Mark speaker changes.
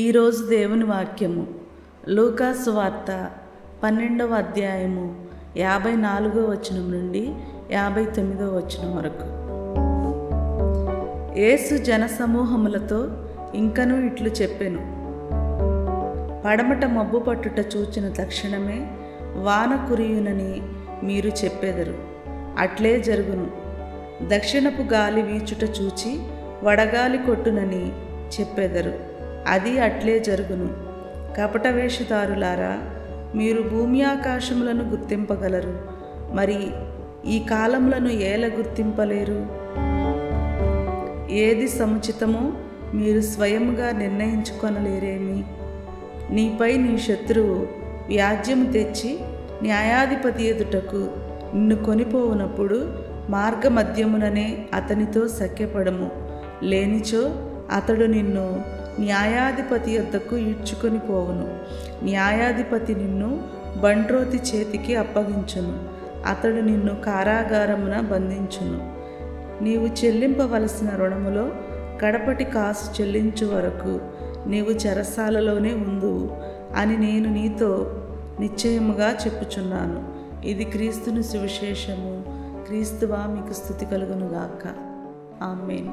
Speaker 1: ఈరోజు దేవుని వాక్యము లూకా సువార్త 12వ అధ్యాయము 54వ వచనం నుండి 59వ వచనం వరకు. యేసు జనసమూహములతో ఇంకనూ ఇట్లు చెప్పెను, పడమట మబ్బు పట్టుట చూచిన తక్షణమే వాన కురియునని మీరు చెప్పెదరు, అట్లే జరుగును. దక్షిణపు గాలి వీచుట చూచి వడగాలి కొట్టునని చెప్పెదరు, అది అట్లే జరుగును. కపట వేషధారులారా, మీరు భూమి ఆకాశములను గుర్తింపగలరు, మరి ఈ కాలములను ఏల గుర్తింపలేరు? ఏది సముచితమో మీరు స్వయముగా నిర్ణయించుకొనలేరేమి? నీపై నీ శత్రువు వ్యాజ్యము తెచ్చి న్యాయాధిపతి ఎదుటకు నిన్ను కొనిపోవునప్పుడు మార్గమధ్యముననే అతనితో సఖ్యపడము, లేనిచో అతడు నిన్ను న్యాయాధిపతి యొద్దకు ఈడ్చుకొని పోవును. న్యాయాధిపతి నిన్ను బంట్రోతి చేతికి అప్పగించును, అతడు నిన్ను కారాగారమున బంధించును. నీవు చెల్లింపవలసిన రుణములో కడపటి కాసు చెల్లించు వరకు నీవు చెరసాలలోనే ఉందువు అని నేను నీతో నిశ్చయముగా చెప్పుచున్నాను. ఇది క్రీస్తుని సువిశేషము. క్రీస్తువా మీకు స్తుతి కలుగునుగాక. ఆమేన్.